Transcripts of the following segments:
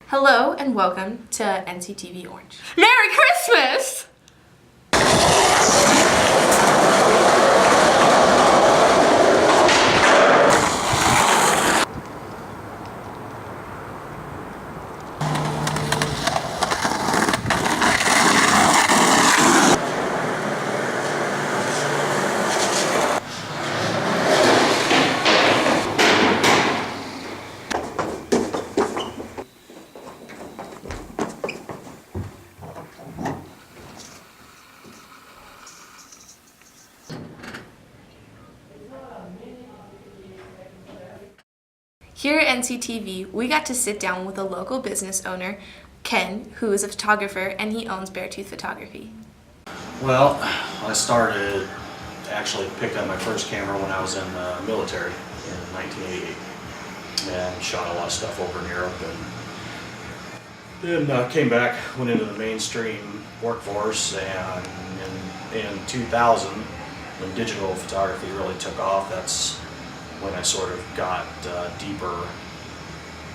Hello and welcome to NCTV Orange. Merry Christmas! Here at NCTV, we got to sit down with a local business owner, Ken, who is a photographer, and he owns Beartooth Photography. Well, I started, actually picked up my first camera when I was in the military in 1988 and shot a lot of stuff over in Europe, and then came back, went into the mainstream workforce, and in 2000, when digital photography really took off, that's when I sort of got deeper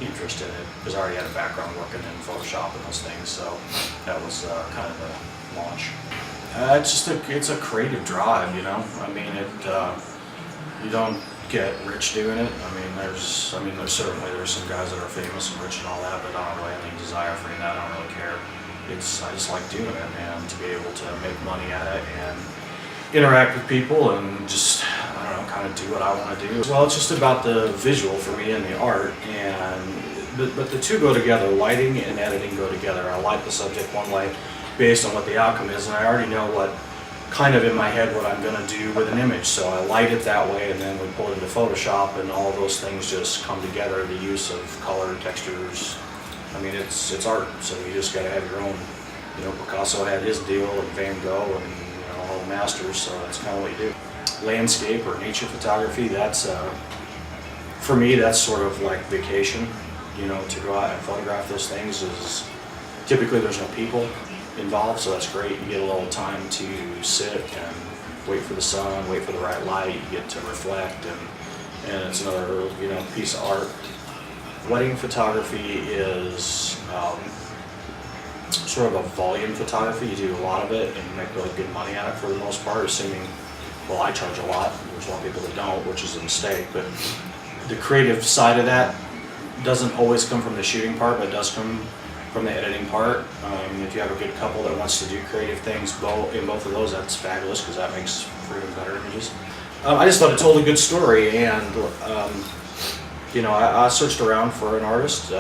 interest in it, because I already had a background working in Photoshop and those things, so that was kind of the launch. It's a creative drive, you know. I mean, you don't get rich doing it. There's certainly some guys that are famous and rich and all that, but I don't really have any desire for any of that. I don't really care. I just like doing it, and to be able to make money at it and interact with people and just, I don't know, kind of do what I want to do. Well, it's just about the visual for me and the art, but the two go together. Lighting and editing go together. I light the subject one way based on what the outcome is, and I already know what kind of in my head what I'm going to do with an image, so I light it that way, and then we pull it into Photoshop, and all those things just come together. The use of color, textures, it's art, so you just got to have your own. You know, Picasso had his deal, and Van Gogh, and all the masters, so that's kind of what you do. Landscape or nature photography, that's for me, that's sort of like vacation. You know, to go out and photograph those things is typically there's no people involved, so that's great. You get a little time to sit and wait for the sun, wait for the right light. You get to reflect, and it's another piece of art. Wedding photography is sort of a volume photography. You do a lot of it and you make really good money at it for the most part, assuming, well, I charge a lot. There's a lot of people that don't, which is a mistake, but the creative side of that doesn't always come from the shooting part, but it does come from the editing part. If you have a good couple that wants to do creative things in both of those, that's fabulous, because that makes for even better images. I just thought it told a good story, and I searched around for an artist,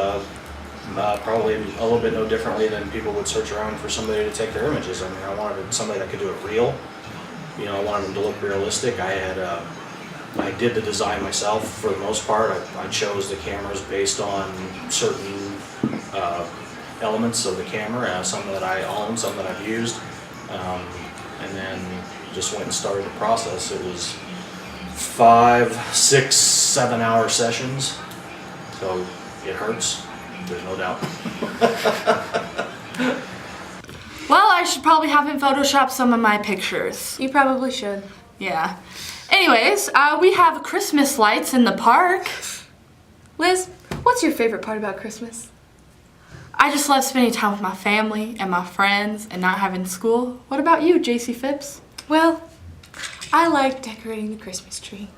probably a little bit no differently than people would search around for somebody to take their images. I wanted somebody that could do it real. I wanted them to look realistic. I did the design myself for the most part. I chose the cameras based on certain elements of the camera, some that I own, some that I've used, and then just went and started the process. It was 5, 6, 7 hour sessions, so it hurts. There's no doubt. Well, I should probably have him Photoshop some of my pictures. You probably should. Yeah. Anyways, we have Christmas lights in the park. Liz, what's your favorite part about Christmas? I just love spending time with my family and my friends and not having school. What about you, JC Phipps? Well, I like decorating the Christmas tree.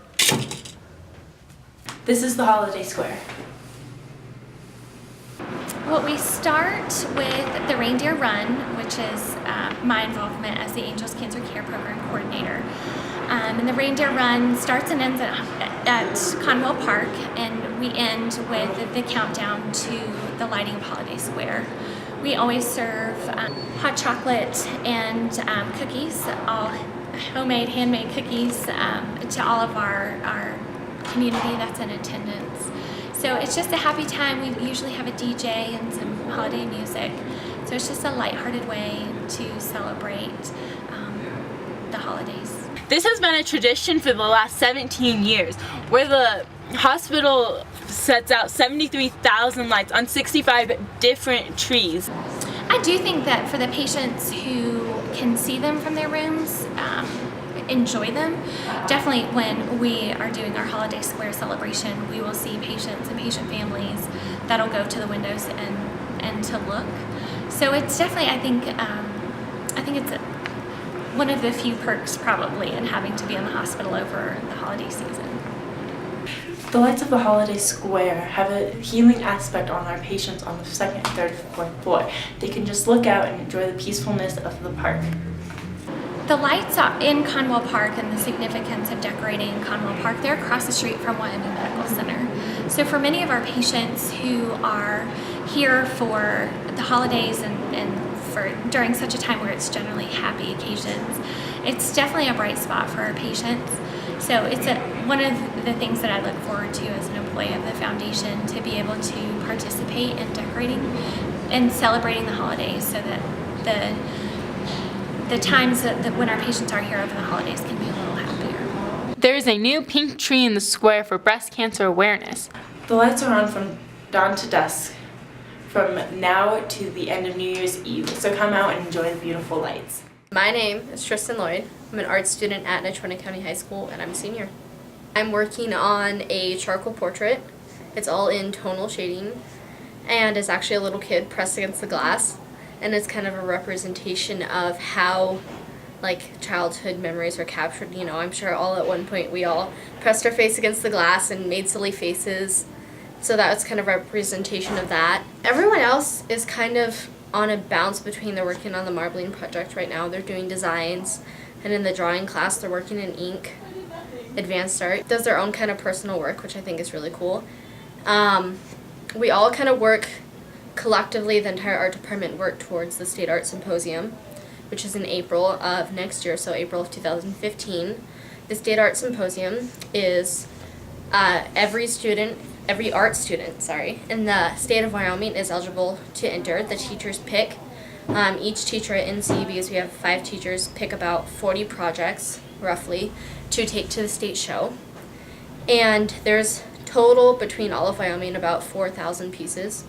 This is the holiday square. Well, we start with the Reindeer Run, which is my involvement as the Angels Cancer Care Program Coordinator. And the Reindeer Run starts and ends at Conwell Park, and we end with the countdown to the lighting of Holiday Square. We always serve hot chocolate and cookies, all homemade, handmade cookies to all of our community that's in attendance. So it's just a happy time. We usually have a DJ and some holiday music. So it's just a lighthearted way to celebrate the holidays. This has been a tradition for the last 17 years, where the hospital sets out 73,000 lights on 65 different trees. I do think that for the patients who can see them from their rooms, enjoy them. Definitely when we are doing our Holiday Square celebration, we will see patients and patient families that'll go to the windows and and to look. So it's definitely, I think it's one of the few perks probably in having to be in the hospital over the holiday season. The lights of the holiday square have a healing aspect on our patients on the second, third, fourth floor. They can just look out and enjoy the peacefulness of the park. The lights in Conwell Park and the significance of decorating Conwell Park, they're across the street from Wyoming Medical Center. So for many of our patients who are here for the holidays and for during such a time where it's generally happy occasions, it's definitely a bright spot for our patients. So it's one of the things that I look forward to as an employee of the foundation, to be able to participate in decorating and celebrating the holidays, so that the times that when our patients are here over the holidays can be a little happier. There is a new pink tree in the square for breast cancer awareness. The lights are on from dawn to dusk, from now to the end of New Year's Eve, so come out and enjoy the beautiful lights. My name is Tristan Lloyd. I'm an art student at Natrona County High School, and I'm a senior. I'm working on a charcoal portrait. It's all in tonal shading, and it's actually a little kid pressed against the glass, and it's kind of a representation of how childhood memories are captured. You know, I'm sure all at one point we all pressed our face against the glass and made silly faces, so that was kind of a representation of that. Everyone else is kind of on a bounce between, they're working on the marbling project right now, they're doing designs, and in the drawing class they're working in ink, advanced art, does their own kind of personal work, which I think is really cool. We all kind of work collectively, the entire art department worked towards the State Art Symposium, which is in April of next year, so April of 2015. The State Art Symposium is every art student, in the state of Wyoming is eligible to enter. The teachers pick. Each teacher at NC, because we have 5 teachers, pick about 40 projects, roughly, to take to the state show. And there's total, between all of Wyoming, about 4,000 pieces.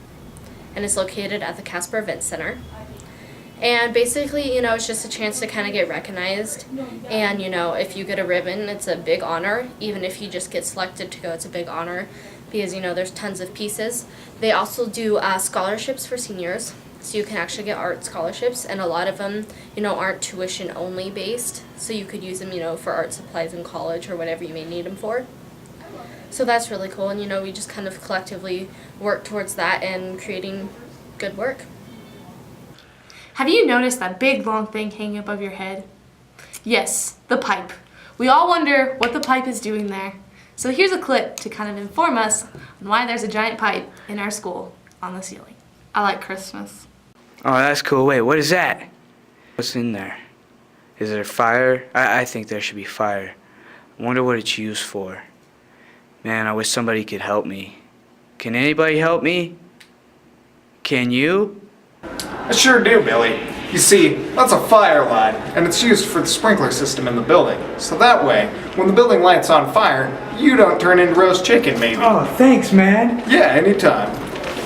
And it's located at the Casper Event Center. And basically, it's just a chance to kind of get recognized. And, if you get a ribbon, it's a big honor. Even if you just get selected to go, it's a big honor, because, there's tons of pieces. They also do scholarships for seniors, so you can actually get art scholarships, and a lot of them, aren't tuition only based, so you could use them, for art supplies in college or whatever you may need them for. So that's really cool, and, we just kind of collectively work towards that and creating good work. Have you noticed that big long thing hanging above your head? Yes, the pipe. We all wonder what the pipe is doing there. So here's a clip to kind of inform us on why there's a giant pipe in our school on the ceiling. I like Christmas. Oh, that's cool. Wait, what is that? What's in there? Is there fire? I think there should be fire. I wonder what it's used for. Man, I wish somebody could help me. Can anybody help me? Can you? I sure do, Billy. You see, that's a fire line, and it's used for the sprinkler system in the building. So that way, when the building light's on fire, you don't turn into roast chicken, maybe. Oh, thanks, man. Yeah, anytime.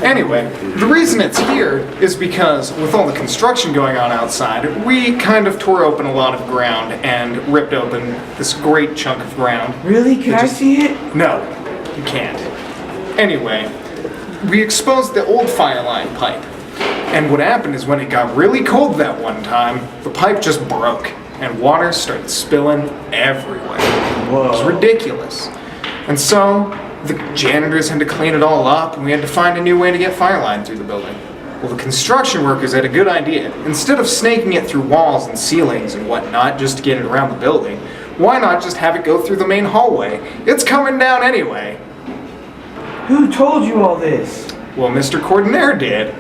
Anyway, the reason it's here is because with all the construction going on outside, we kind of tore open a lot of ground and ripped open this great chunk of ground. Really? Can I see it? No, you can't. Anyway, we exposed the old fire line pipe. And what happened is when it got really cold that one time, the pipe just broke and water started spilling everywhere. Whoa. It was ridiculous. And so the janitors had to clean it all up, and we had to find a new way to get fire line through the building. Well, the construction workers had a good idea. Instead of snaking it through walls and ceilings and whatnot just to get it around the building, why not just have it go through the main hallway? It's coming down anyway. Who told you all this? Well, Mr. Cordinaire did.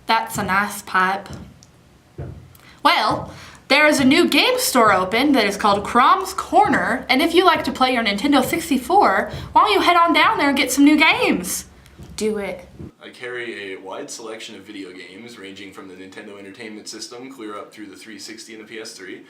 That's a nice pipe. Well, there is a new game store open that is called Crumbs Corner, and if you like to play your Nintendo 64, why don't you head on down there and get some new games? Do it. I carry a wide selection of video games ranging from the Nintendo Entertainment System clear up through the 360 and the PS3.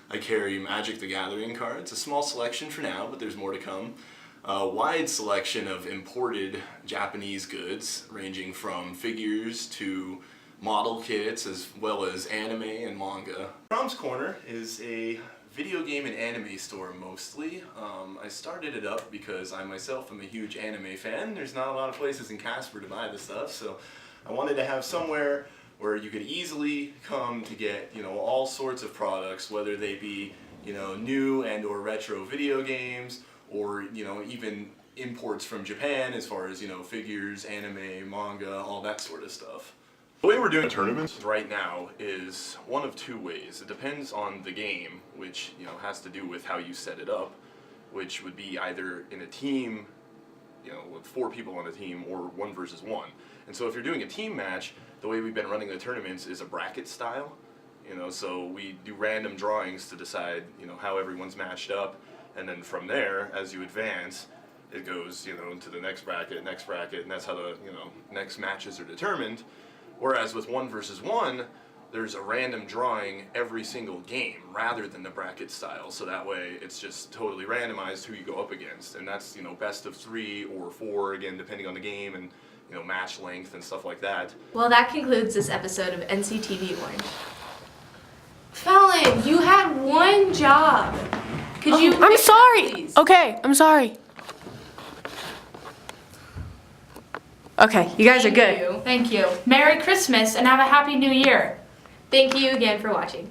I carry Magic the Gathering cards, a small selection for now, but there's more to come. A wide selection of imported Japanese goods ranging from figures to model kits as well as anime and manga. Crumbs Corner is a video game and anime store mostly. I started it up because I myself am a huge anime fan. There's not a lot of places in Casper to buy this stuff, so I wanted to have somewhere where you could easily come to get, you know, all sorts of products, whether they be, you know, new and or retro video games, or, you know, even imports from Japan as far as, you know, figures, anime, manga, all that sort of stuff. The way we're doing tournaments right now is one of two ways. It depends on the game, which, you know, has to do with how you set it up, which would be either in a team, you know, with 4 people on a team, or 1 versus 1. And so if you're doing a team match, the way we've been running the tournaments is a bracket style. You know, so we do random drawings to decide, you know, how everyone's matched up, and then from there, as you advance, it goes, you know, to the next bracket, and that's how the, you know, next matches are determined. Whereas with 1 versus 1, there's a random drawing every single game rather than the bracket style. So that way it's just totally randomized who you go up against. And that's, you know, best of 3 or 4, again, depending on the game and, you know, match length and stuff like that. Well, that concludes this episode of NCTV Orange. Fallon, you had one job. Could you? I'm sorry. Please? Okay, I'm sorry. Okay, you guys are good. Thank you. Merry Christmas and have a Happy New Year. Thank you again for watching.